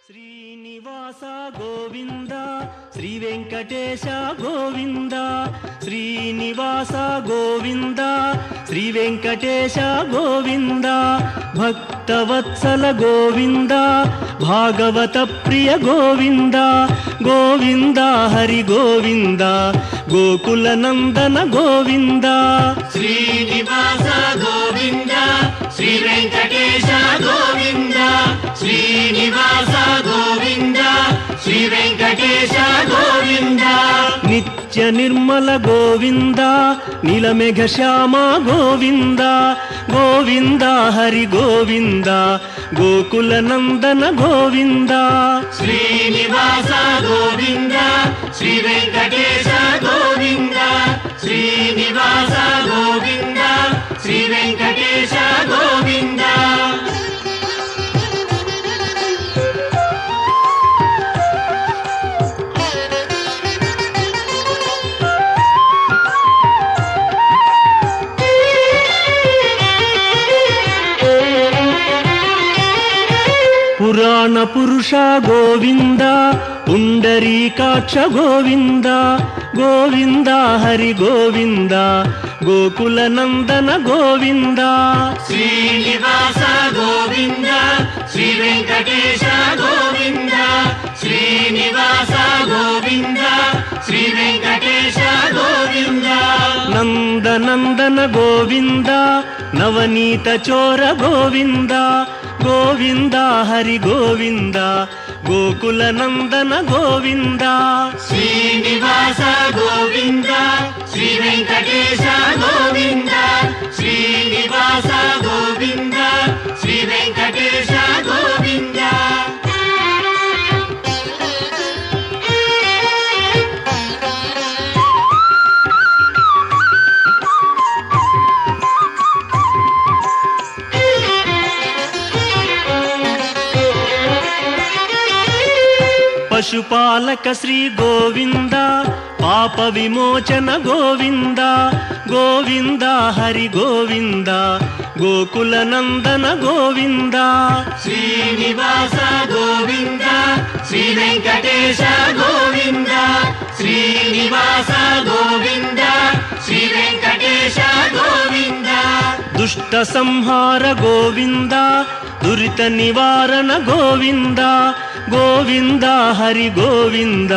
శ్రీనివాస గోవింద శ్రీ వెంకటేశ గోవింద శ్రీనివాస గోవింద శ్రీ వెంకటేశ గోవింద భక్తవత్సల గోవింద భాగవత ప్రియ గోవింద గోవింద హరి గోవింద గోకుల నందన గోవింద శ్రీనివాస గోవింద శ్రీ వెంకటేశ గోవింద శ్రీనివాస గోవింద శ్రీ వెంకటేశ గోవింద నిత్య నిర్మల గోవింద నీలమేఘ శ్యామ గోవింద గోవింద హరి గోవింద గోకుల నందన గోవింద శ్రీనివాస గోవింద శ్రీ వెంకటేశ గోవింద శ్రీనివాస గోవింద శ్రీ వెంకటేశ గోవింద పురాణ పురుష గోవింద పుండరీకాక్ష గోవింద గోవింద హరి గోవింద గోకుల నందన గోవింద శ్రీనివాస గోవింద శ్రీ వెంకటేశ గోవింద శ్రీనివాస గోవింద శ్రీ వెంకటేశ గోవింద నందనందన గోవింద నవనీత చోర గోవింద గోవింద హరి గోవింద గోకుల నందన గోవింద శ్రీనివాస గోవింద శ్రీ వెంకటేశ గోవింద శ్రీనివాస గోవింద శ్రీ వెంకటేశ గోవింద పశుపాలక శ్రీ గోవింద పాప విమోచన గోవింద గోవింద హరి గోవింద గోకుల నందన గోవింద శ్రీనివాస గోవింద శ్రీ వెంకటేశ గోవింద శ్రీనివాస గోవింద శ్రీ వెంకటేశ గోవింద దుష్ట సంహార గోవింద దురిత నివారణ గోవింద గోవింద హరి గోవింద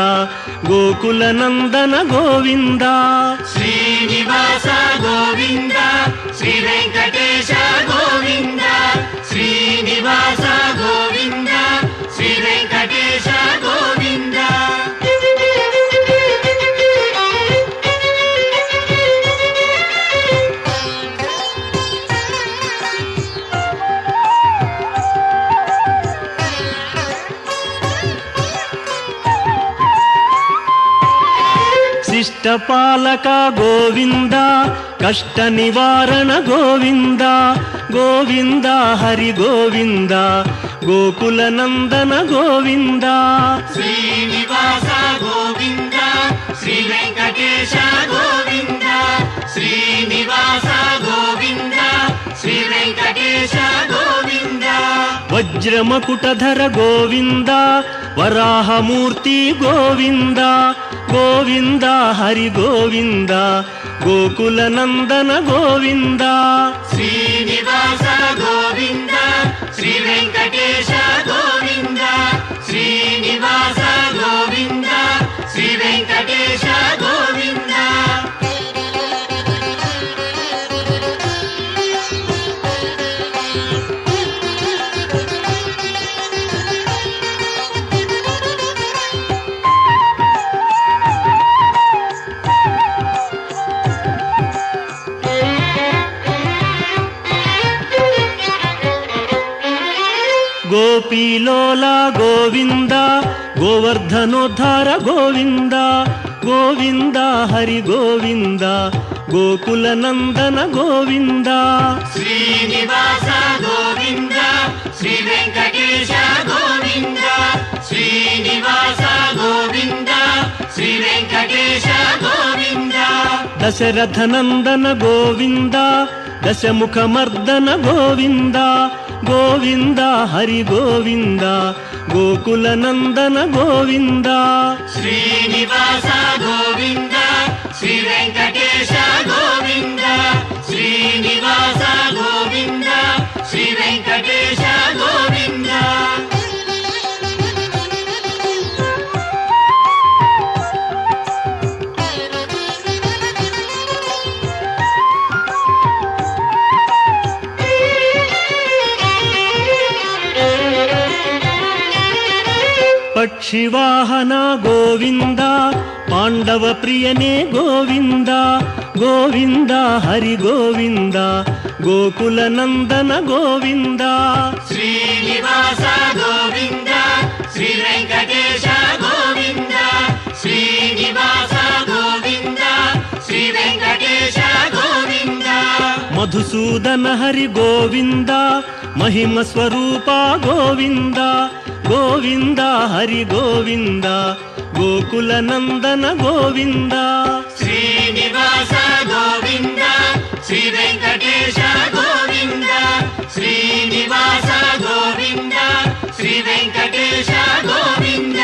గోకుల నందన గోవింద శ్రీనివాస గోవింద శ్రీ వెంకటేశ గోవింద శ్రీనివాస గోవింద శ్రీ వెంకటేశ గోవింద శిష్టపాలక గోవింద కష్ట నివారణ గోవింద గోవింద హరి గోవింద గోకుల నందన గోవింద శ్రీనివాస గోవింద శ్రీ వెంకటేశ గోవింద శ్రీనివాస గోవింద శ్రీ వెంకటేశ గోవింద వజ్రమకుటధర గోవింద వరాహమూర్తి గోవింద గోవింద హరి గోవింద గోకుల నందన గోవింద శ్రీనివాస గోవింద శ్రీ వెంకటేశ గోవింద శ్రీనివాస గోవింద శ్రీ వెంకటేశ గోవింద గోపీలోల గోవింద గోవర్ధనోద్ధార గోవింద గోవింద హరి గోవింద గోకుల నందన గోవింద శ్రీనివాస గోవింద శ్రీ వెంకటేశ గోవింద శ్రీనివాస గోవింద శ్రీ వెంకటేశ గోవింద దశరథ నందన గోవింద దశముఖమర్దన గోవింద ಗೋವಿಂದ ಹರಿ ಗೋವಿಂದ ಗೋಕುಲ ನಂದನ ಗೋವಿಂದ ಶ್ರೀನಿವಾಸ ಗೋವಿಂದ ಶ್ರೀ ವೆಂಕಟೇಶ ಗೋವಿಂದ ಶ್ರೀನಿವಾಸ ಗೋವಿಂದ ಶ್ರೀ ವೆಂಕಟೇಶ ಗೋವಿಂದ ಪಕ್ಷಿವಾಹನ ಗೋವಿಂದ ಪಾಂಡವ ಪ್ರಿಯನೇ ಗೋವಿಂದ ಗೋವಿಂದ ಹರಿ ಗೋವಿಂದ ಗೋಕುಲ ನಂದನ ಗೋವಿಂದ ಶ್ರೀನಿವಾಸ ಗೋವಿಂದ ಶ್ರೀ ವೆಂಕಟೇಶ ಗೋವಿಂದ ಶ್ರೀನಿವಾಸ ಗೋವಿಂದ ಶ್ರೀ ವೆಂಕಟೇಶ ಗೋವಿಂದ ಮಧುಸೂದನ ಹರಿ ಗೋವಿಂದ ಮಹಿಮ ಸ್ವರೂಪ ಗೋವಿಂದ ಗೋವಿಂದ ಹರಿ ಗೋವಿಂದ ಗೋಕುಲ ನಂದನ ಗೋವಿಂದ ಶ್ರೀನಿವಾಸ ಗೋವಿಂದ ಶ್ರೀ ವೆಂಕಟೇಶ ಗೋವಿಂದ ಶ್ರೀನಿವಾಸ ಗೋವಿಂದ ಶ್ರೀ ವೆಂಕಟೇಶ ಗೋವಿಂದ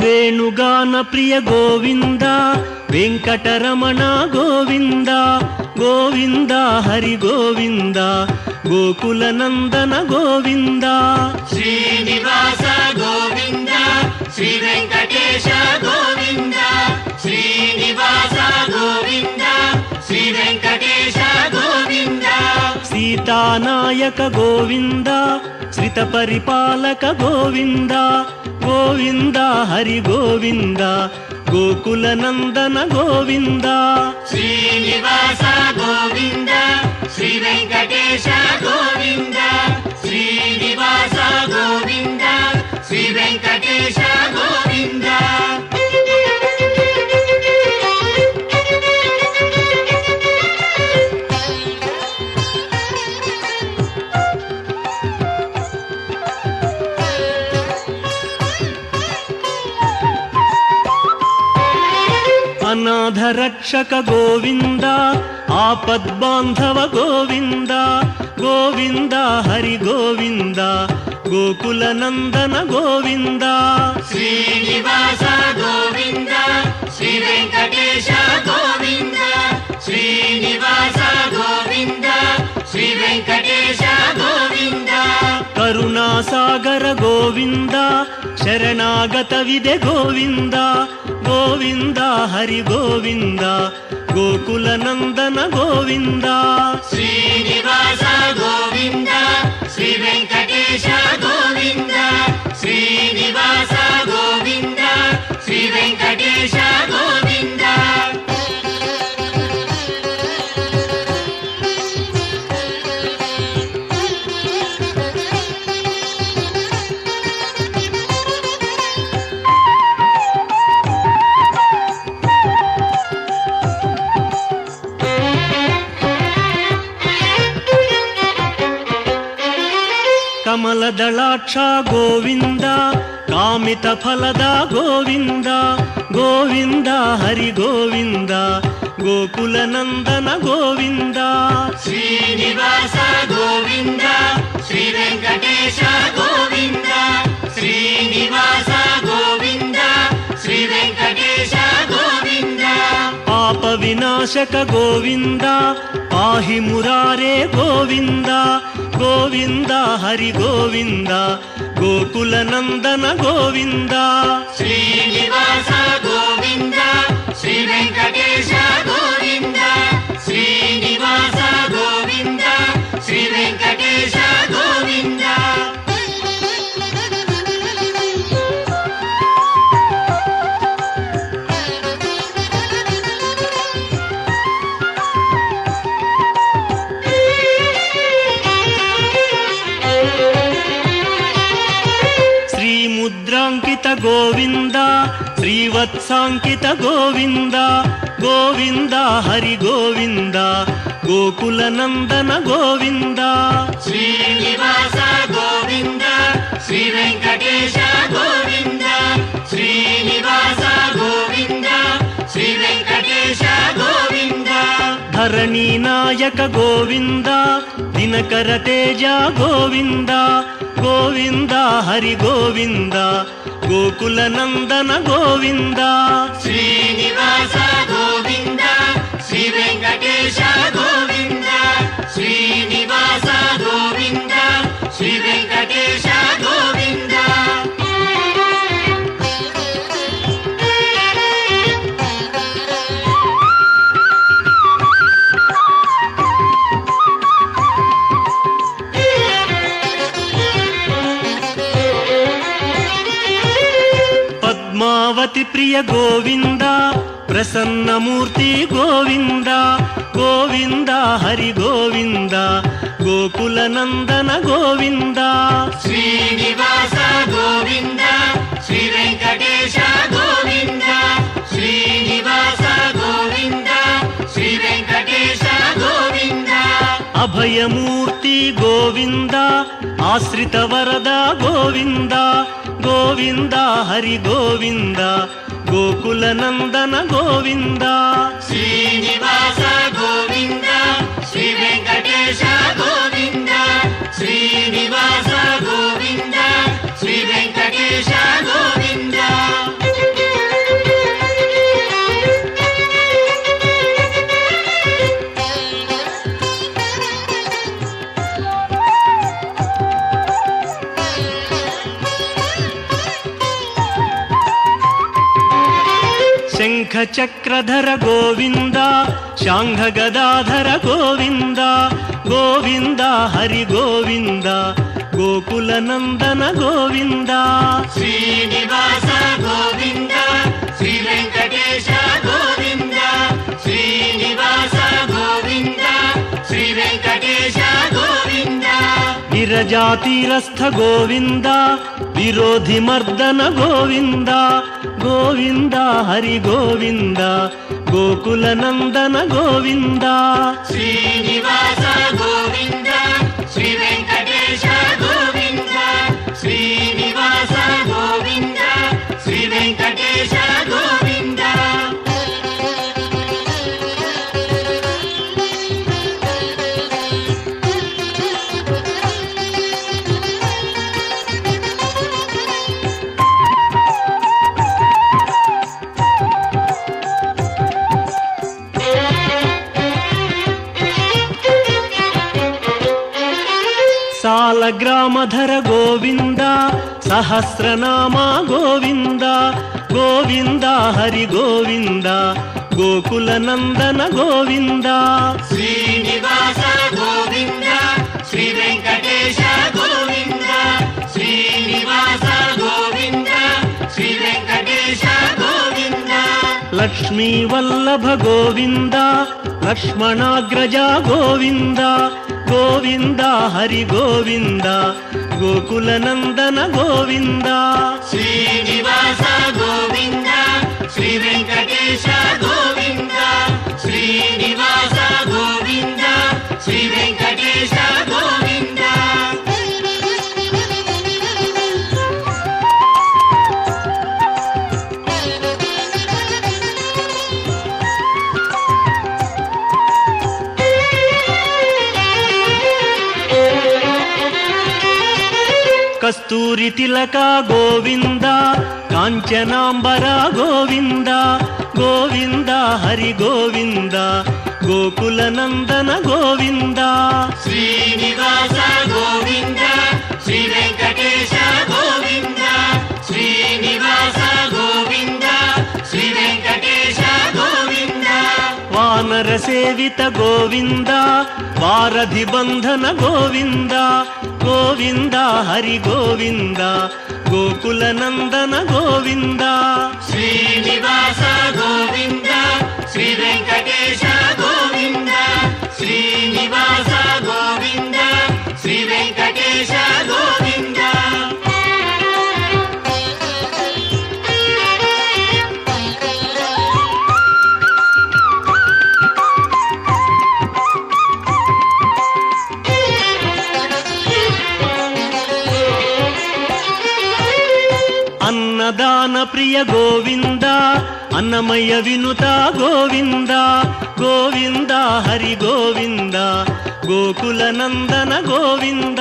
ವೇಣುಗಾನ ಪ್ರಿಯ ಗೋವಿಂದ ವೆಂಕಟರಮಣ ಗೋವಿಂದ ಗೋವಿಂದ ಹರಿ ಗೋವಿಂದ ಗೋಕುಲ ನಂದನ ಗೋವಿಂದ ಶ್ರೀನಿವಾಸ ಗೋವಿಂದ ಶ್ರೀ ವೆಂಕಟೇಶ ಗೋವಿಂದ ಶ್ರೀನಿವಾಸ ಗೋವಿಂದ ಶ್ರೀ ವೆಂಕಟೇಶ ಗೋವಿಂದ ಸೀತಾನಾಯಕ ಗೋವಿಂದ ಶ್ರಿತ ಪರಿಪಾಲಕ ಗೋವಿಂದ ಗೋವಿಂದ ಹರಿ ಗೋವಿಂದ ಗೋಕುಲ ನಂದನ ಗೋವಿಂದ ಶ್ರೀನಿವಾಸ ಗೋವಿಂದ ಶ್ರೀ ವೆಂಕಟೇಶ ಗೋವಿಂದ ಶ್ರೀನಿವಾಸ ಗೋವಿಂದ ಶ್ರೀ ವೆಂಕಟೇಶ ಗೋವಿಂದ ಅನಾಥ ರಕ್ಷಕ ಗೋವಿಂದ ಆಪದ್ಬಾಂಧವ ಗೋವಿಂದ ಗೋವಿಂದ ಹರಿ ಗೋವಿಂದ ಗೋಕುಲ ನಂದನ ಗೋವಿಂದ ಶ್ರೀನಿವಾಸ ಗೋವಿಂದ ಶ್ರೀ ವೆಂಕಟೇಶ ಗೋವಿಂದ ಶ್ರೀನಿವಾಸ ಗೋವಿಂದ ಶ್ರೀ ವೆಂಕಟೇಶ ಗೋವಿಂದ ಕರುಣಾಸಾಗರ ಗೋವಿಂದ ಶರಣಾಗತವಿದೆ ಗೋವಿಂದ ಗೋವಿಂದ ಹರಿ ಗೋವಿಂದ ಗೋಕುಲ ನಂದನ ಗೋವಿಂದ ಶ್ರೀನಿವಾಸ ಗೋವಿಂದ ಶ್ರೀ ವೆಂಕಟೇಶ ಗೋವಿಂದ ಶ್ರೀನಿವಾಸ ಗೋವಿಂದ ಶ್ರೀ ವೆಂಕಟೇಶ ಗೋವಿಂದ ಕಮಲದಳಾಕ್ಷ ಗೋವಿಂದ ಕಾಮಿತ ಫಲದ ಗೋವಿಂದ ಗೋವಿಂದ ಹರಿ ಗೋವಿಂದ ಗೋಕುಲ ನಂದನ ಗೋವಿಂದ ಶ್ರೀನಿವಾಸ ಗೋವಿಂದ ಶ್ರೀ ವೆಂಕಟೇಶ ಗೋವಿಂದ ಶ್ರೀನಿವಾಸ ಗೋವಿಂದ ಶ್ರೀ ವೆಂಕಟೇಶ ಗೋವಿಂದ ಪಾಪ ವಿನಾಶಕ ಗೋವಿಂದ ಪಾಹಿ ಮುರಾರೇ ಗೋವಿಂದ ಗೋವಿಂದ ಹರಿ ಗೋವಿಂದ ಗೋಕುಲ ನಂದನ ಗೋವಿಂದ ಶ್ರೀನಿವಾಸ ಗೋವಿಂದ ಶ್ರೀ ವೆಂಕಟೇಶ ಗೋವಿಂದ ಶ್ರೀನಿವಾಸ ಗೋವಿಂದ ಶ್ರೀ ವೆಂಕಟೇಶ ಗೋವಿಂದ ಮುದ್ರಾಂಕಿತ ಗೋವಿಂದ ಶ್ರೀವತ್ಸಾಂಕಿತ ಗೋವಿಂದ ಗೋವಿಂದ ಹರಿ ಗೋವಿಂದ ಗೋಕುಲ ನಂದನ ಗೋವಿಂದ ಶ್ರೀನಿವಾಸ ಗೋವಿಂದ ಶ್ರೀ ವೆಂಕಟೇಶ ಗೋವಿಂದ ಶ್ರೀನಿವಾಸ ಗೋವಿಂದ ಶ್ರೀ ವೆಂಕಟೇಶ ಗೋವಿಂದ ಧರಣಿ ನಾಯಕ ಗೋವಿಂದ ದಿನಕರ ತೇಜ ಗೋವಿಂದ ಗೋವಿಂದ ಹರಿ ಗೋವಿಂದ ಗೋಕುಲ ನಂದನ ಗೋವಿಂದ ಶ್ರೀನಿವಾಸ ಗೋವಿಂದ ಶ್ರೀ ವೆಂಕಟೇಶ ಗೋವಿಂದ ಶ್ರೀನಿವಾಸ ಗೋವಿಂದ ಶ್ರೀ ವೆಂಕಟೇಶ ಗೋವಿಂದ ಪದ್ಮಾವತಿ ಪ್ರಿಯ ಗೋವಿಂದ ಪ್ರಸನ್ನ ಮೂರ್ತಿ ಗೋವಿಂದ ಗೋವಿಂದ ಹರಿ ಗೋವಿಂದ ಗೋಕುಲ ನಂದನ ಗೋವಿಂದ ಶ್ರೀನಿವಾಸ ಗೋವಿಂದ ಶ್ರೀ ವೆಂಕಟೇಶ ಗೋವಿಂದ ಶ್ರೀನಿವಾಸ ಗೋವಿಂದ ಶ್ರೀ ವೆಂಕಟೇಶ ಗೋವಿಂದ ಅಭಯ ಮೂರ್ತಿ ಗೋವಿಂದ ಆಶ್ರಿತ ವರದ ಗೋವಿಂದ ಗೋವಿಂದ ಹರಿ ಗೋವಿಂದ ಗೋಕುಲ ನಂದನ ಗೋವಿಂದ ಶ್ರೀನಿವಾಸ ಗೋವಿಂದ ಶ್ರೀ ವೆಂಕಟೇಶ ಗೋವಿಂದ ಶ್ರೀನಿವಾಸ ಗೋವಿಂದ ಶ್ರೀ ವೆಂಕಟೇಶ ಗೋವಿಂದ ಶಂಖ ಚಕ್ರಧರ ಗೋವಿಂದ ಶಾಂಘ ಗದಾಧರ ಗೋವಿಂದ ಗೋವಿಂದ ಹರಿ ಗೋವಿಂದ ಗೋಕುಲ ನಂದನ ಗೋವಿಂದ ಶ್ರೀನಿವಾಸ ಗೋವಿಂದ ಶ್ರೀ ವೆಂಕಟೇಶ ಗೋವಿಂದ ಶ್ರೀನಿವಾಸ ಗೋವಿಂದ ಶ್ರೀ ವೆಂಕಟೇಶ ಗೋವಿಂದ ವಿರಜಾತೀರಸ್ಥ ಗೋವಿಂದ ವಿರೋಧಿ ಮರ್ದನ ಗೋವಿಂದ ಗೋವಿಂದ ಹರಿ ಗೋವಿಂದ ಗೋಕುಲ ನಂದನ ಗೋವಿಂದ ಶ್ರೀನಿವಾಸ ಗೋವಿಂದ ಶ್ರೀ ವೆಂಕಟೇಶ ಗೋವಿಂದ ಶ್ರೀನಿವಾಸ ಗೋವಿಂದ ಶ್ರೀ ವೆಂಕಟೇಶ ಗೋವಿಂದ ಸಾಲಗ್ರಾಮಧರ ಗೋವಿಂದ ಸಹಸ್ರನಾಮ ಗೋವಿಂದ ಗೋವಿಂದ ಹರಿ ಗೋವಿಂದ ಗೋಕುಲ ನಂದನ ಗೋವಿಂದ ಶ್ರೀನಿವಾಸ ಗೋವಿಂದ ಶ್ರೀ ವೆಂಕಟೇಶ ಗೋವಿಂದ ಶ್ರೀನಿವಾಸ ಗೋವಿಂದ ಶ್ರೀ ವೆಂಕಟೇಶ ಗೋವಿಂದ ಲಕ್ಷ್ಮೀ ವಲ್ಲಭ ಗೋವಿಂದ ಲಕ್ಷ್ಮಣಾಗ್ರಜ ಗೋವಿಂದ ಗೋವಿಂದ ಹರಿ ಗೋವಿಂದ ಗೋಕುಲ ನಂದನ ಗೋವಿಂದ ಶ್ರೀನಿವಾಸ ಗೋವಿಂದ ಶ್ರೀ ವೆಂಕಟೇಶ ಗೋವಿಂದ ಶ್ರೀನಿವಾಸ ಗೋವಿಂದ ಶ್ರೀ ವೆಂಕಟೇಶ ಗೋವಿಂದ ಕಸ್ತೂರಿ ತಿಲಕ ಗೋವಿಂದ ಕಾಂಚನಾಂಬರ ಗೋವಿಂದ ಗೋವಿಂದ ಹರಿ ಗೋವಿಂದ ಗೋಕುಲ ನಂದನ ಗೋವಿಂದ ಶ್ರೀನಿವಾಸ ಗೋವಿಂದ ಶ್ರೀ ವೆಂಕಟೇಶ ಗೋವಿಂದ ಶ್ರೀನಿವಾಸ ಗೋವಿಂದ ಶ್ರೀ ವೆಂಕಟೇಶ ಗೋವಿಂದ ವಾನರ ಸೇವಿತ ಗೋವಿಂದ ವಾರಧಿ ಬಂಧನ ಗೋವಿಂದ ಗೋವಿಂದ ಹರಿ ಗೋವಿಂದ ಗೋಕುಲ ನಂದನ ಗೋವಿಂದ ಶ್ರೀನಿವಾಸ ಗೋವಿಂದ ಶ್ರೀ ವೆಂಕಟೇಶ ಗೋವಿಂದ ಶ್ರೀನಿವಾಸ ಗೋವಿಂದ ಶ್ರೀ ವೆಂಕಟೇಶ ಗೋವಿಂದ ಅನ್ನದಾನ ಪ್ರಿಯ ಗೋವಿಂದ ಅನ್ನಮಯ್ಯ ವಿನುತ ಗೋವಿಂದ ಗೋವಿಂದ ಹರಿ ಗೋವಿಂದ ಗೋಕುಲ ನಂದನ ಗೋವಿಂದ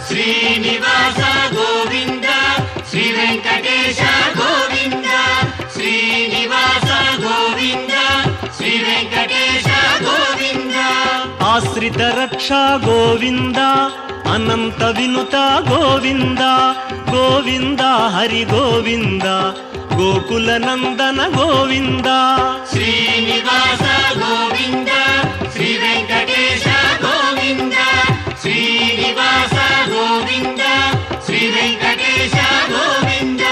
ಶ್ರೀನಿವಾಸ ಗೋವಿಂದ ಶ್ರೀ ವೆಂಕಟೇಶ ಗೋವಿಂದ ಶ್ರೀನಿವಾಸ ಗೋವಿಂದ ಶ್ರೀ ವೆಂಕಟೇಶ ಗೋವಿಂದ ಆಶ್ರಿತ ರಕ್ಷಾ ಗೋವಿಂದ ಅನಂತ ವಿನುತ ಗೋವಿಂದ ಗೋವಿಂದ ಹರಿ ಗೋವಿಂದ ಗೋಕುಲ ನಂದನ ಗೋವಿಂದ ಶ್ರೀನಿವಾಸ ಗೋವಿಂದ ಶ್ರೀ ವೆಂಕಟೇಶ ಗೋವಿಂದ ಶ್ರೀನಿವಾಸ ಗೋವಿಂದ ಶ್ರೀ ವೆಂಕಟೇಶ ಗೋವಿಂದ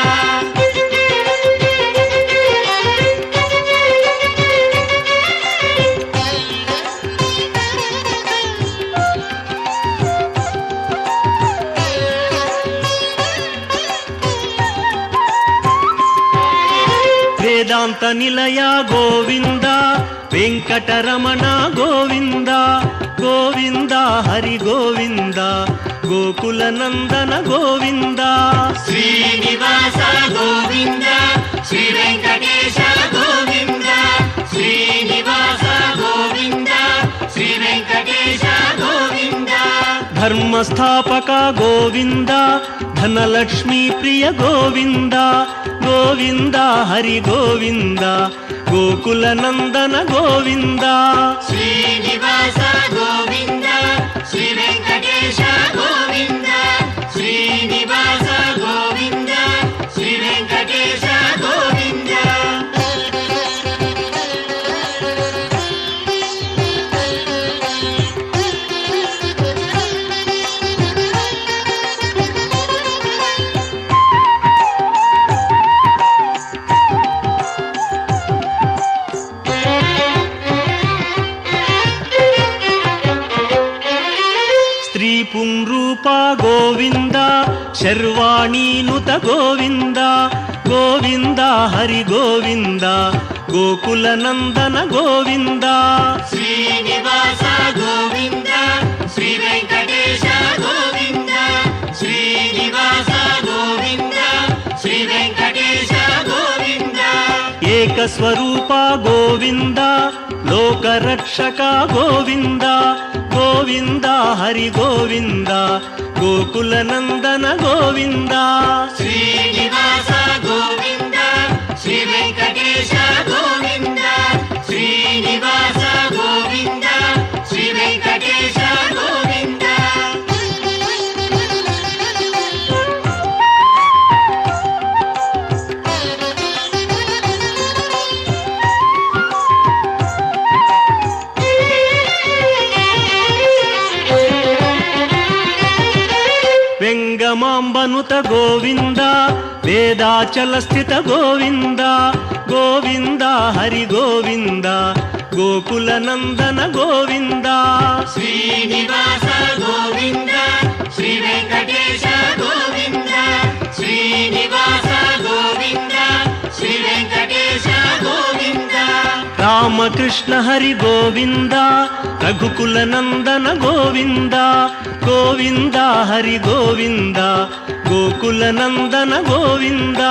ವೇದಾಂತ ನಿಲಯ ಗೋವಿಂದ ವೆಂಕಟರಮಣ ಗೋವಿಂದ ಗೋವಿಂದ ಹರಿ ಗೋವಿಂದ ಗೋಕುಲ ನಂದನ ಗೋವಿಂದ ಶ್ರೀನಿವಾಸ ಗೋವಿಂದ ಶ್ರೀ ವೆಂಕಟೇಶ ಗೋವಿಂದ ಶ್ರೀನಿವಾಸ ಗೋವಿಂದ ಶ್ರೀ ವೆಂಕಟೇಶ ಗೋವಿಂದ ಧರ್ಮಸ್ಥಾಪಕ ಗೋವಿಂದ ಧನಲಕ್ಷ್ಮೀ ಪ್ರಿಯ ಗೋವಿಂದ ಗೋವಿಂದ ಹರಿ ಗೋವಿಂದ ಗೋಕುಲ ನಂದನ ಗೋವಿಂದ ಶ್ರೀನಿವಾಸ ಗೋವಿಂದ ಶ್ರೀ ವೆಂಕಟೇಶ ಗೋವಿಂದ ಶ್ರೀನಿವಾಸ ಗೋವಿಂದ ಶ್ರೀ ವೆಂಕಟೇಶ ಗೋವಿಂದ ಸ್ತ್ರೀ ಪುಂರೂಪ ಗೋವಿಂದ ಶರ್ವಾಣೀನುತ ಗೋವಿಂದ ಗೋವಿಂದ ಹರಿ ಗೋವಿಂದ ಗೋಕುಲ ನಂದನ ಗೋವಿಂದ ಶ್ರೀನಿವಾಸ ಗೋವಿಂದ ಶ್ರೀ ವೆಂಕಟೇಶ ಗೋವಿಂದ ಶ್ರೀನಿವಾಸ ಗೋವಿಂದ ಶ್ರೀ ವೆಂಕಟೇಶ ಗೋವಿಂದ ಏಕಸ್ವರೂಪ ಗೋವಿಂದ ಲೋಕರಕ್ಷಕ ಗೋವಿಂದ ಗೋವಿಂದ ಹರಿ ಗೋವಿಂದ ಗೋಕುಲ ನಂದನ ಗೋವಿಂದ ಶ್ರೀನಿವಾಸ ಗೋವಿಂದ ಶ್ರೀ ವೆಂಕಟೇಶ ಗೋವಿಂದ ಶ್ರೀನಿವಾಸ ಗೋವಿಂದ ಶ್ರೀ ವೆಂಕಟೇಶ ಗೋವಿಂದ ವೆಂಗಮಾಂಬನುತ ಗೋವಿಂದ ವೇದಾಚಲ ಸ್ಥಿತ ಗೋವಿಂದ ಗೋವಿಂದ ಹರಿ ಗೋವಿಂದ ಗೋಕುಲ ನಂದನ ಗೋವಿಂದ ಶ್ರೀನಿವಾಸ ಗೋವಿಂದ ಶ್ರೀ ವೆಂಕಟೇಶ ಗೋವಿಂದ ಶ್ರೀನಿವಾಸ ಗೋವಿಂದ ಶ್ರೀ ವೆಂಕಟೇಶ ಗೋವಿಂದ ರಾಮಕೃಷ್ಣ ಹರಿ ಗೋವಿಂದ ರಘುಕುಲ ನಂದನ ಗೋವಿಂದ ಗೋವಿಂದ ಹರಿ ಗೋವಿಂದ ಗೋಕುಲ ನಂದನ ಗೋವಿಂದ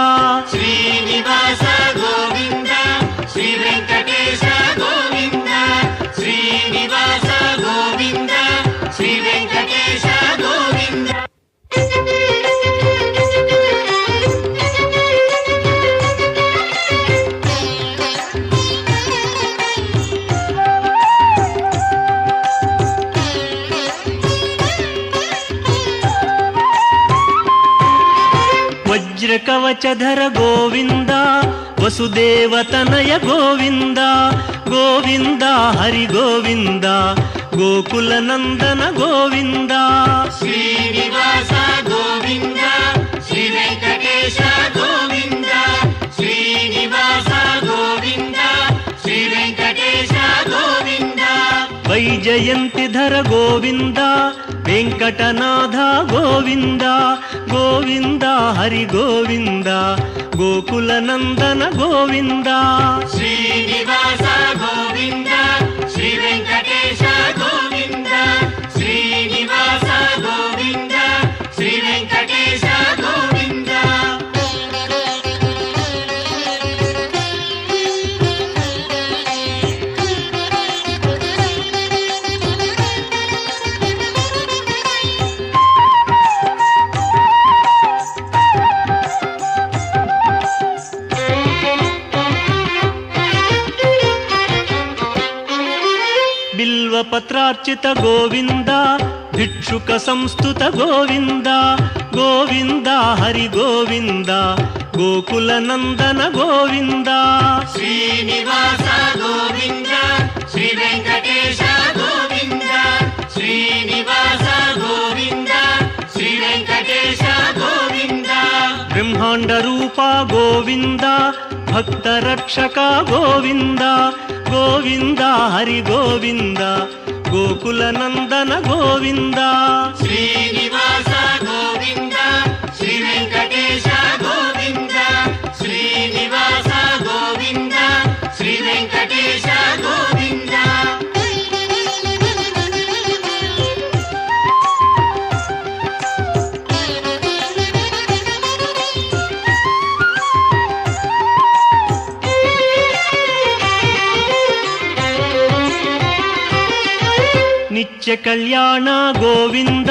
ಶ್ರೀನಿವಾಸ ಗೋವಿಂದ ಶ್ರೀ ವೆಂಕಟೇಶ ಗೋವಿಂದ ಶ್ರೀನಿವಾಸ ಗೋವಿಂದ ಶ್ರೀ ವೆಂಕಟೇಶ ಗೋವಿಂದ ವಜ್ರ ಕವಚಧರ ಗೋವಿಂದ ವಸುದೇವತನಯ ಗೋವಿಂದ ಗೋವಿಂದ ಹರಿ ಗೋವಿಂದ ಗೋಕುಲ ನಂದನ ಗೋವಿಂದ ಶ್ರೀನಿವಾಸ ಗೋವಿಂದ ಶ್ರೀ ವೆಂಕಟೇಶ ಗೋವಿಂದ ಶ್ರೀನಿವಾಸ ಗೋವಿಂದ ಶ್ರೀ ವೆಂಕಟೇಶ ಗೋವಿಂದ ವೈಜಯಂತಿಧರ ಗೋವಿಂದ ವೆಂಕಟನಾಥ ಗೋವಿಂದ ಗೋವಿಂದ ಹರಿ ಗೋವಿಂದ ಗೋಕುಲ ನಂದನ ಗೋವಿಂದ ಶ್ರೀನಿವಾಸ ಗೋವಿಂದ ಶ್ರೀ ವೆಂಕಟೇಶ ಗೋವಿಂದ ಶ್ರೀನಿವಾಸ ಗೋವಿಂದ ಶ್ರೀ ವೆಂಕಟೇಶ ಗೋವಿಂದ బిల్వపత్రార్చిత గోవింద భిక్షుక సంస్థుత గోవింద గోవింద హరి గోవింద గోకుల నందన గోవింద శ్రీనివాస గోవింద శ్రీ వెంకటేశ గోవింద శ్రీనివాస గోవింద శ్రీ వెంకటేశ గోవింద బ్రహ్మాండ రూప గోవింద భక్త రక్షక గోవింద గోవింద హరి గోవింద గోకుల నందన గోవింద శ్రీనివాస గోవింద శ్రీ వెంకటేశ గోవింద శ్రీనివాస గోవింద శ్రీ వెంకటేశ గోవింద నిత్య కళ్యాణ గోవింద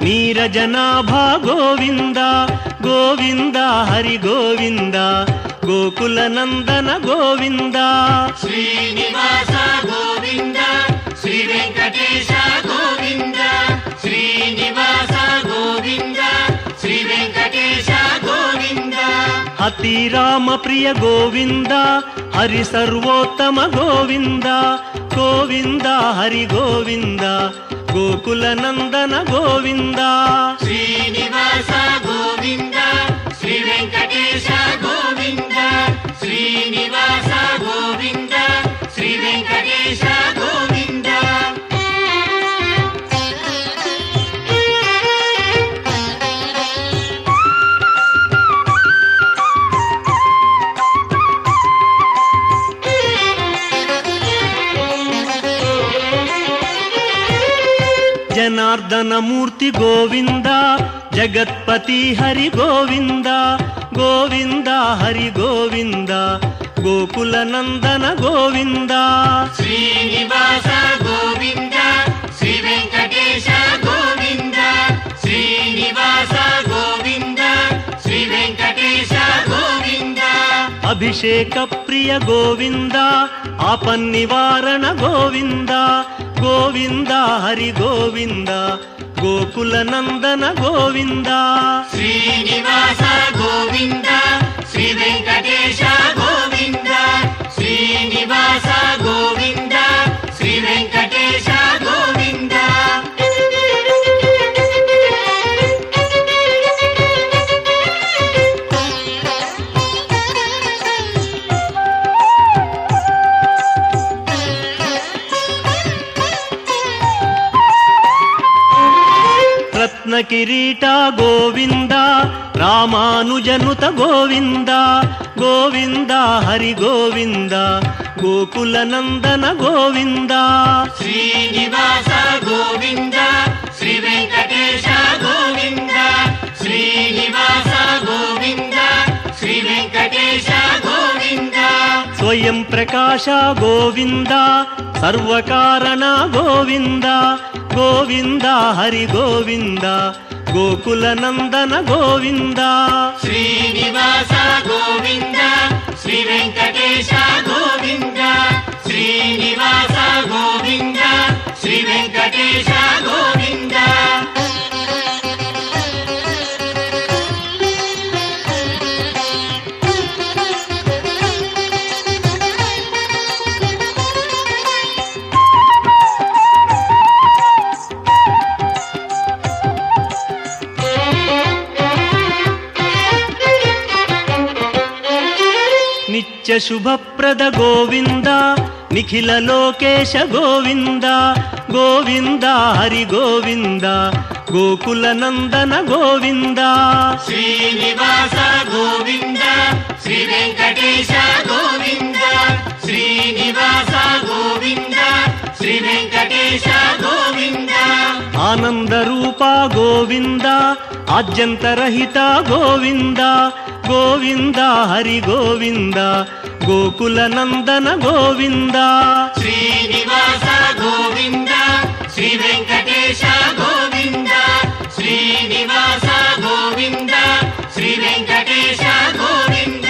నీరజనాభ గోవింద గోవింద హరి గోవింద గోకుల నందన గోవింద శ్రీనివాస గోవింద శ్రీ వెంకటేశ గోవింద శ్రీనివాస గోవింద శ్రీ వెంకటేశ గోవింద అతి రామ ప్రియ గోవింద హరి సర్వోత్తమ గోవింద గోవింద హరి గోవింద గోకుల నందన గోవింద శ్రీనివాస గోవింద శ్రీ వెంకటేశ గోవింద శ్రీనివాస గోవింద శ్రీ వెంకటేశ గోవింద జనార్దన మూర్తి గోవింద జగత్పతి హరి గోవింద గోవింద హరి గోవింద గోకుల నందన గోవింద శ్రీనివాస గోవింద శ్రీ వెంకటేశ గోవింద శ్రీనివాస గోవింద శ్రీ వెంకటేశ గోవింద అభిషేక ప్రియ గోవింద ఆపన్నివారణ గోవింద గోవింద హరి గోవింద గోకుల నందన గోవింద శ్రీనివాస గోవింద శ్రీ వెంకటేశ గోవింద శ్రీనివాస గోవింద శ్రీ వెంకటేశ గోవింద రత్న కిరీట గోవింద రామానుజనుత గోవింద గోవింద హరి గోవింద గోకుల నందన గోవింద శ్రీనివాస గోవింద శ్రీ వెంకటేశ గోవింద శ్రీనివాస గోవింద శ్రీ వెంకటేశ గోవింద స్వయం ప్రకాశ గోవింద సర్వకారణ గోవింద గోవింద హరి గోవింద గోకుల నందన గోవింద శ్రీనివాస గోవింద శ్రీ వెంకటేశ గోవింద శ్రీనివాస గోవింద శ్రీ వెంకటేశ గోవింద నిత్య శుభప్రద గోవింద నిఖిల లోకేశ గోవింద గోవింద హరి గోవింద గోకుల నందన గోవింద శ్రీనివాస గోవింద శ్రీ వెంకటేశ గోవింద శ్రీనివాస గోవింద శ్రీ వెంకటేశ గోవింద ఆనంద రూప గోవింద ఆద్యంతరహిత గోవింద గోవింద హరి గోవింద గోకుల నందన గోవింద శ్రీనివాస గోవింద శ్రీ వెంకటేశ గోవింద శ్రీనివాస గోవింద శ్రీ వెంకటేశ గోవింద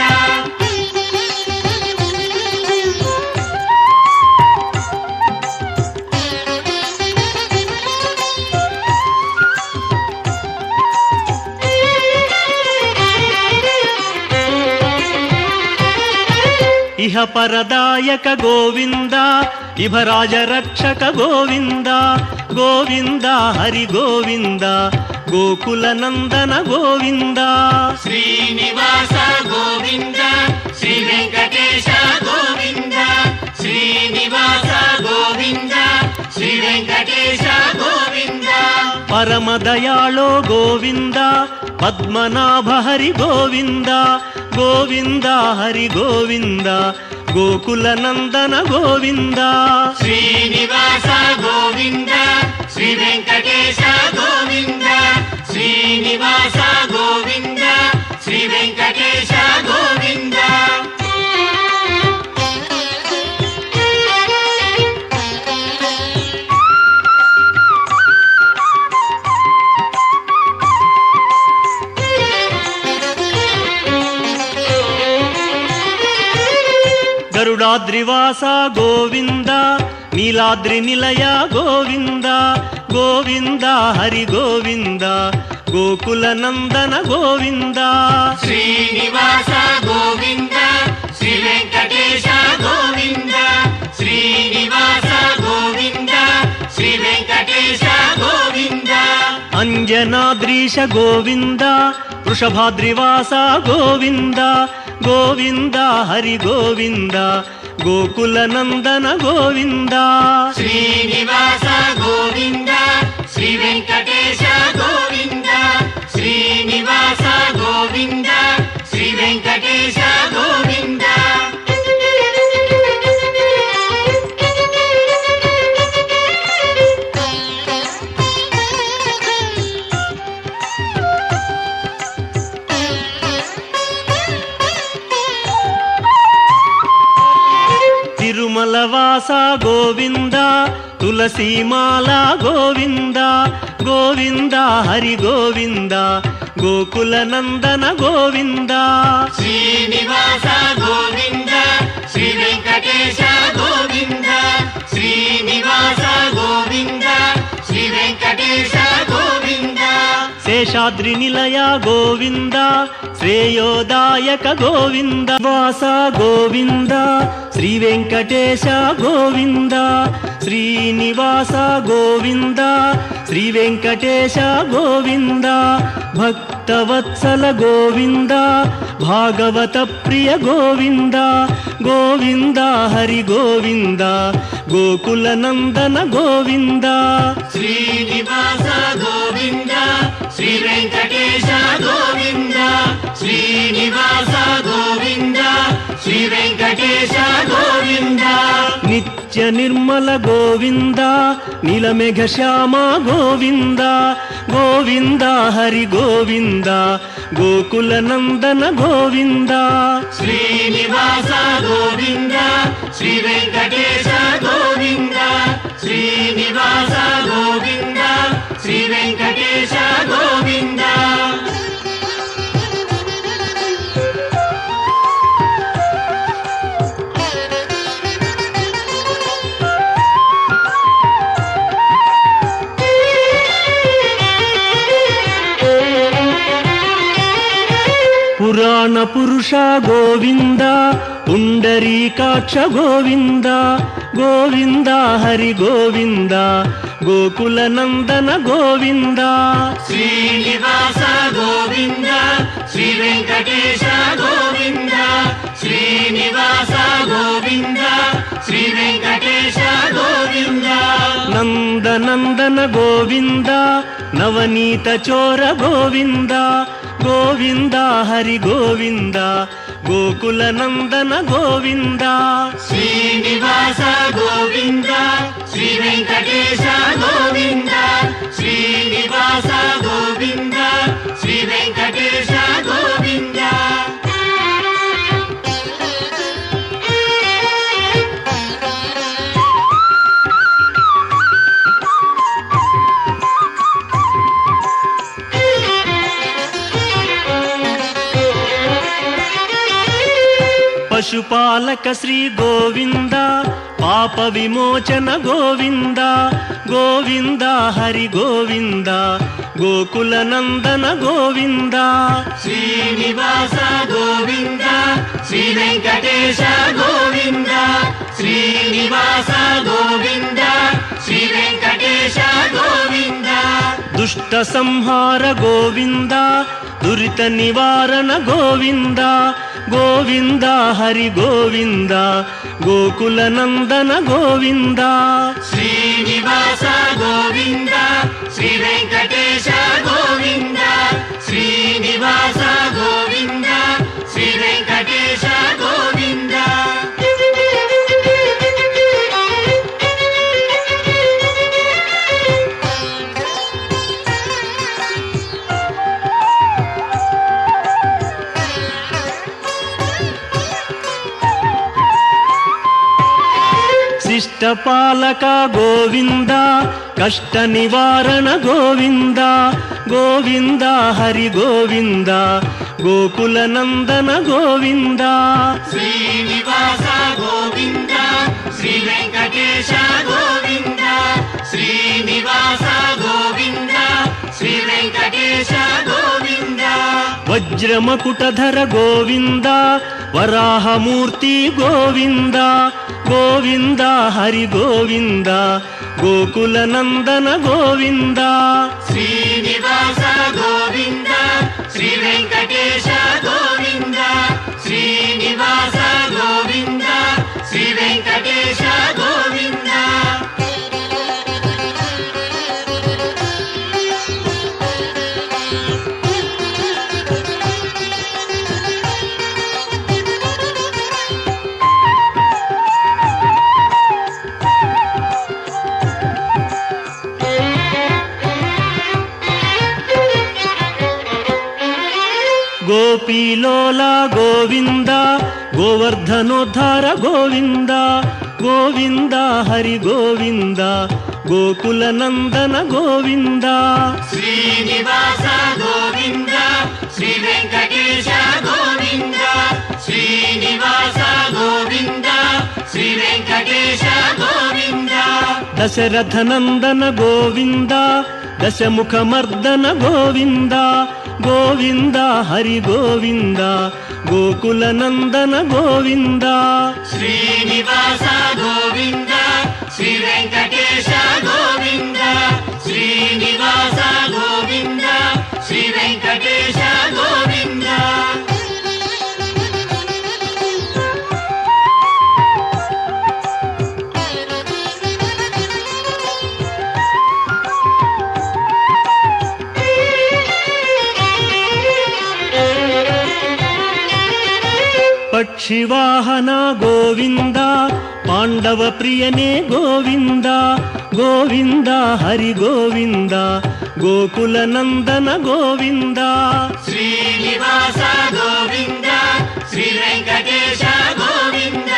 ఇహ పరదాయక గోవింద ఇభరాజ రక్షక గోవింద గోవింద హరి గోవింద గోకుల నందన గోవింద శ్రీనివాస గోవింద శ్రీ వెంకటేశ గోవింద శ్రీనివాస గోవింద శ్రీ వెంకటేశ గోవింద పరమ దయాళో గోవింద పద్మనాభ హరి గోవింద గోవింద హరి గోవింద గోకుల నందన గోవింద శ్రీనివాస గోవింద శ్రీ వెంకటేశ గోవింద శ్రీనివాస గోవింద శ్రీ వెంకటేశ గోవింద గరుడాద్రివాస గోవింద నీలాద్రి నిలయ గోవింద గోవింద హరి గోవింద గోకుల నందన గోవింద శ్రీనివాస గోవింద శ్రీ వెంకటేశ గోవింద శ్రీనివాస గోవింద శ్రీ వెంకటేశ గోవింద అంజనాద్రీశ గోవింద వృషభాద్రివాస గోవింద గోవింద హరి గోవింద గోకుల నందన గోవింద శ్రీనివాస గోవింద శ్రీ వెంకటేశ గోవింద శ్రీనివాస గోవింద శ్రీ వెంకటేశ గోవింద తిరుమల వాస గోవింద తులసీమాల గోవింద గోవింద హరి గోవింద గోకుల నందన గోవింద శ్రీనివాస గోవింద శ్రీ వెంకటేశ గోవింద శ్రీనివాస గోవింద శ్రీ వెంకటేశ గోవింద శేషాద్రి నిలయ గోవింద శ్రేయోదాయక గోవింద వాస గోవింద శ్రీ వెంకటేశ గోవింద శ్రీనివాస గోవింద శ్రీ వెంకటేశ గోవింద భక్తవత్సల గోవింద భాగవత ప్రియ గోవింద గోవింద హరి గోవింద గోకుల నందన గోవింద శ్రీనివాస గోవింద శ్రీ వెంకటేశ గోవింద శ్రీనివాస గోవింద శ్రీ వెంకటేశ గోవింద నిత్య నిర్మల గోవింద నీలమేఘ శ్యామ గోవింద గోవింద హరి గోవింద గోకుల నందన గోవింద శ్రీనివాస గోవింద శ్రీ వెంకటేశ గోవింద శ్రీనివాస గోవింద శ్రీ వెంకటేశ గోవింద పురాణ పురుష గోవింద పుండరీకాక్ష గోవింద గోవింద హరి గోవింద గోకుల నందన గోవింద శ్రీనివాస గోవింద శ్రీ వెంకటేశ గోవింద శ్రీనివాస గోవింద శ్రీ వెంకటేశ గోవింద నందనందన గోవింద నవనీత చోర గోవింద గోవింద హరి గోవింద గోకుల నందన గోవింద శ్రీనివాస గోవింద శ్రీ వెంకటేశ గోవింద శ్రీనివాస గోవింద శ్రీ వెంకటేశ గోవింద పశుపాలక శ్రీ గోవింద పాప విమోచన గోవింద గోవింద హరి గోవింద గోకుల నందన గోవింద శ్రీనివాస గోవింద శ్రీ వెంకటేశ గోవింద శ్రీనివాస గోవింద శ్రీ వెంకటేశ గోవింద దుష్ట సంహార గోవింద దురిత నివారణ గోవింద గోవింద హరి గోవింద గోకుల నందన గోవింద శ్రీనివాస గోవింద శ్రీ వెంకటేశ గోవింద శ్రీనివాస గోవింద శ్రీ వెంకటేశ గోవింద శిష్టపాలక గోవింద కష్ట నివారణ గోవింద గోవింద హరి గోవింద గోకుల నందన గోవింద శ్రీనివాస గోవింద శ్రీ వెంకటేశ గోవింద శ్రీనివాస గోవింద శ్రీ వెంకటేశ గోవింద వజ్రమకుటధర గోవింద వరాహమూర్తి గోవింద గోవింద హరి గోవింద గోకుల నందన గోవింద శ్రీనివాస గోవింద శ్రీ వెంకటేశ గోవింద శ్రీనివాస గోవింద శ్రీ వెంకటేశ గోవింద గోపీలోల గోవింద గోవర్ధనోద్ధార గోవింద గోవింద హరి గోవింద గోకుల నందన గోవింద శ్రీనివాస గోవింద శ్రీ వెంకటేశ గోవింద శ్రీనివాస గోవింద శ్రీ వెంకటేశ గోవింద దశరథ నందన గోవింద దశముఖమర్దన గోవింద గోవింద హరి గోవింద గోకుల నందన గోవింద శ్రీనివాస గోవింద శ్రీ వెంకటేశ గోవింద శ్రీనివాస గోవింద శ్రీ వెంకటేశ గోవింద పక్షివాహన గోవింద పాండవ ప్రియనే గోవింద గోవింద హరి గోవింద గోకుల నందన గోవింద శ్రీనివాస గోవింద శ్రీ వెంకటేశ గోవింద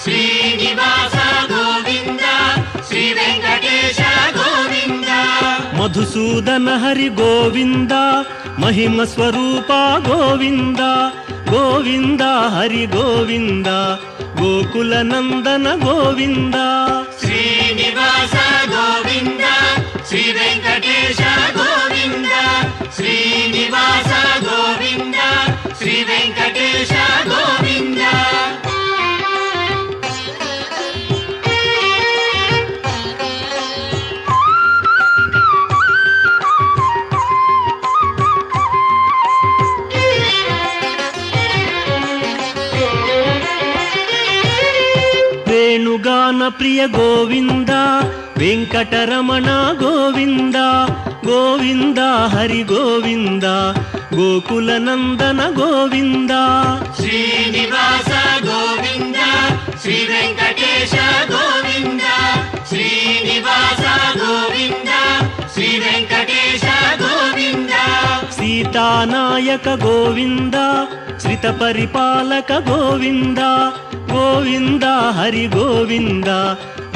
శ్రీనివాస గోవింద శ్రీ వెంకటేశ గోవింద మధుసూదన హరి గోవింద మహిమ స్వరూప గోవింద గోవింద హరి గోవింద గోకుల నందన గోవింద శ్రీనివాస గోవింద శ్రీ వెంకటేశ గోవింద శ్రీనివాస గోవింద శ్రీ వెంకటేశ గోవింద వేణుగాన ప్రియ గోవింద వెంకటరమణ గోవింద గోవింద హరి గోవింద గోకుల నందన గోవింద శ్రీనివాస గోవింద శ్రీ వెంకటేశ గోవింద శ్రీనివాస గోవింద శ్రీ వెంకటేశ గోవింద సీతానాయక గోవింద శ్రిత పరిపాలక గోవింద గోవింద హరి గోవింద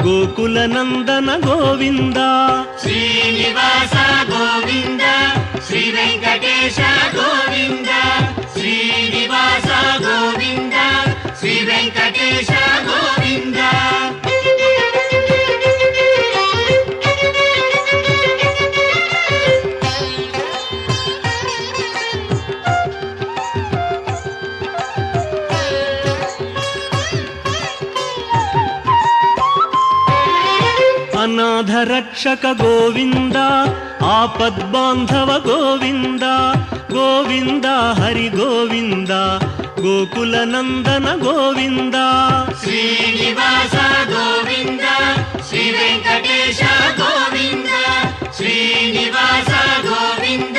గోకుల నందన గోవింద శ్రీనివాస గోవింద శ్రీ వెంకటేశ గోవింద శ్రీనివాస గోవింద శ్రీ వెంకటేశ గోవింద ಅನಾಥ ರಕ್ಷಕ ಗೋವಿಂದ ಆಪದ್ಬಾಂಧವ ಗೋವಿಂದ ಗೋವಿಂದ ಹರಿ ಗೋವಿಂದ ಗೋಕುಲ ನಂದನ ಗೋವಿಂದ ಶ್ರೀನಿವಾಸ ಗೋವಿಂದ ಶ್ರೀ ವೆಂಕಟೇಶ ಗೋವಿಂದ ಶ್ರೀನಿವಾಸ ಗೋವಿಂದ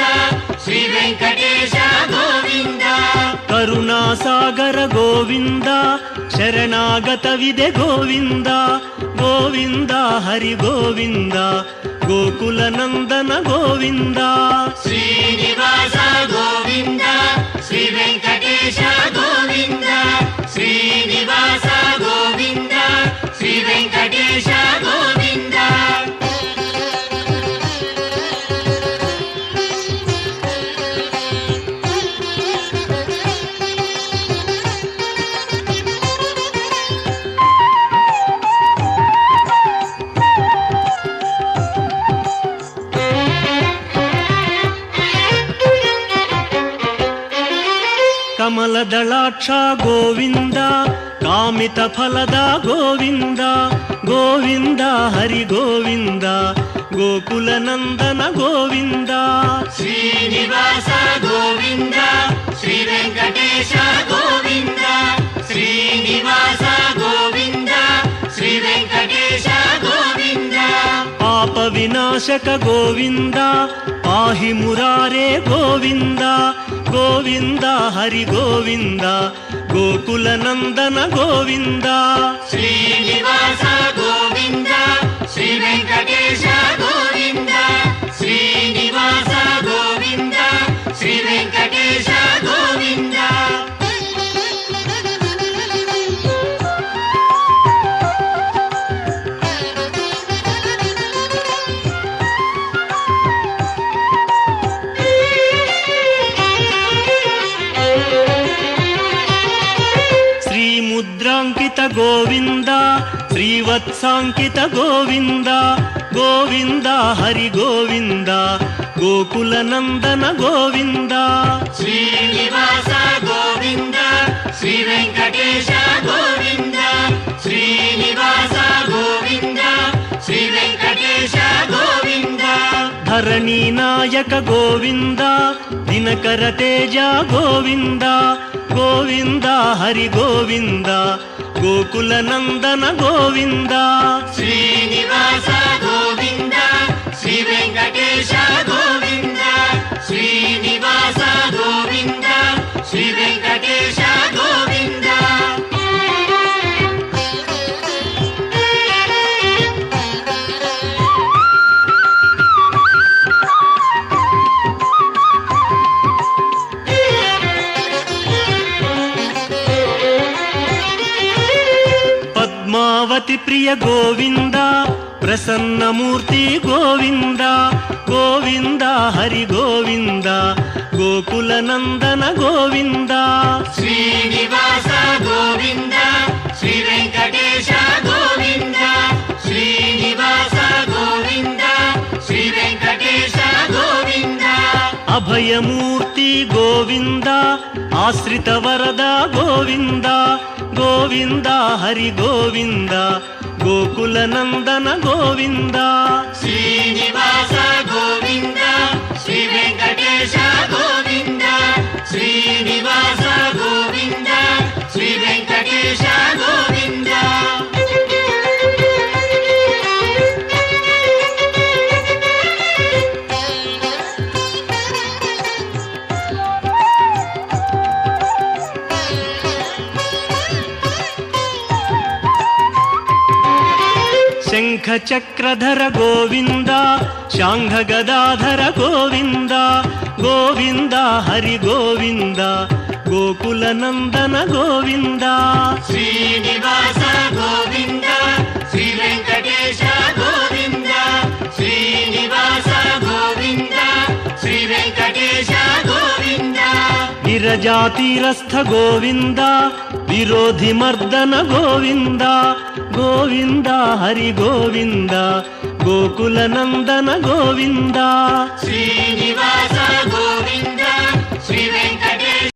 ಶ್ರೀ ವೆಂಕಟೇಶ ಗೋವಿಂದ ಕರುಣಾಸಾಗರ ಗೋವಿಂದ ಶರಣಾಗತವಿದೆ ಗೋವಿಂದ ಗೋವಿಂದ ಹರಿ ಗೋವಿಂದ ಗೋಕುಲ ನಂದನ ಗೋವಿಂದ ಶ್ರೀನಿವಾಸ ಗೋವಿಂದ ಶ್ರೀ ವೆಂಕಟೇಶ ಗೋವಿಂದ ಶ್ರೀನಿವಾಸ ಗೋವಿಂದ ಶ್ರೀ ವೆಂಕಟೇಶ ಗೋವಿಂದ ಕಮಲದಳಾಕ್ಷ ಗೋವಿಂದ ಕಾಮಿತ ಫಲದ ಗೋವಿಂದ ಗೋವಿಂದ ಹರಿ ಗೋವಿಂದ ಗೋಕುಲ ನಂದನ ಗೋವಿಂದ ಶ್ರೀನಿವಾಸ ಗೋವಿಂದ ಶ್ರೀ ವೆಂಕಟೇಶ ಗೋವಿಂದ ಶ್ರೀನಿವಾಸ ಗೋವಿಂದ ಶ್ರೀ ವೆಂಕಟೇಶ ಗೋವಿಂದ ಪಾಪ ವಿನಾಶಕ ಗೋವಿಂದ ಪಾಹಿ ಮುರಾರೇ ಗೋವಿಂದ ಗೋವಿಂದ ಹರಿ ಗೋವಿಂದ ಗೋಕುಲ ನಂದನ ಗೋವಿಂದ ಶ್ರೀನಿವಾಸ ಗೋವಿಂದ ಶ್ರೀ ವೆಂಕಟೇಶ ಗೋವಿಂದ ಶ್ರೀನಿವಾಸ ಗೋವಿಂದ ಶ್ರೀ ವೆಂಕಟೇಶ ಗೋವಿಂದ ಮುದ್ರಾಂಕಿತ ಗೋವಿಂದ ಶ್ರೀವತ್ಸಾಂಕಿತ ಗೋವಿಂದ ಗೋವಿಂದ ಹರಿ ಗೋವಿಂದ ಗೋಕುಲ ನಂದನ ಗೋವಿಂದ ಶ್ರೀನಿವಾಸ ಗೋವಿಂದ ಶ್ರೀ ವೆಂಕಟೇಶ ಗೋವಿಂದ ಶ್ರೀನಿವಾಸ ಗೋವಿಂದ ಶ್ರೀ ವೆಂಕಟೇಶ ಗೋವಿಂದ ಧರಣಿ ನಾಯಕ ಗೋವಿಂದ ದಿನಕರ ತೇಜ ಗೋವಿಂದ ಗೋವಿಂದ ಹರಿ ಗೋವಿಂದ ಗೋಕುಲ ನಂದನ ಗೋವಿಂದ ಶ್ರೀನಿವಾಸ ಗೋವಿಂದ ಶ್ರೀ ವೆಂಕಟೇಶ ಗೋವಿಂದ ಶ್ರೀನಿವಾಸ ಗೋವಿಂದ ಶ್ರೀ ವೆಂಕಟೇಶ ಗೋವಿಂದ ಪದ್ಮಾವತಿ ಪ್ರಿಯ ಗೋವಿಂದ ಪ್ರಸನ್ನ ಮೂರ್ತಿ ಗೋವಿಂದ ಗೋವಿಂದ ಹರಿ ಗೋವಿಂದ ಗೋಕುಲ ನಂದನ ಗೋವಿಂದ ಶ್ರೀನಿವಾಸ ಗೋವಿಂದ ಶ್ರೀ ವೆಂಕಟೇಶ ಗೋವಿಂದ ಶ್ರೀನಿವಾಸ ಗೋವಿಂದ ಶ್ರೀ ವೆಂಕಟೇಶ ಗೋವಿಂದ ಅಭಯಮೂರ್ತಿ ಗೋವಿಂದ ಆಶ್ರಿತ ವರದ ಗೋವಿಂದ ಗೋವಿಂದ ಹರಿ ಗೋವಿಂದ ಗೋಕುಲ ನಂದನ ಗೋವಿಂದ ಶ್ರೀನಿವಾಸ ಗೋವಿಂದ ಶ್ರೀ ವೆಂಕಟೇಶ ಗೋವಿಂದ ಶ್ರೀನಿವಾಸ ಗೋವಿಂದ ಶ್ರೀ ವೆಂಕಟೇಶ ಗೋವಿಂದ ಶಂಖ ಚಕ್ರಧರ ಗೋವಿಂದ ಶಾಂಘ ಗದಾಧರ ಗೋವಿಂದ ಗೋವಿಂದ ಹರಿ ಗೋವಿಂದ ಗೋಕುಲ ನಂದನ ಗೋವಿಂದ ಶ್ರೀನಿವಾಸ ಗೋವಿಂದ ಶ್ರೀ ವೆಂಕಟೇಶ ಗೋವಿಂದ ಶ್ರೀನಿವಾಸ ಗೋವಿಂದ ಶ್ರೀ ವೆಂಕಟೇಶ ಗೋವಿಂದ ವಿರಜಾತೀರಸ್ಥ ಗೋವಿಂದ ವಿರೋಧಿ ಮರ್ದನ ಗೋವಿಂದ ಗೋವಿಂದ ಹರಿ ಗೋವಿಂದ ಗೋಕುಲ ನಂದನ ಗೋವಿಂದ ಶ್ರೀನಿವಾಸ ಗೋವಿಂದ ಶ್ರೀ ವೆಂಕಟೇಶ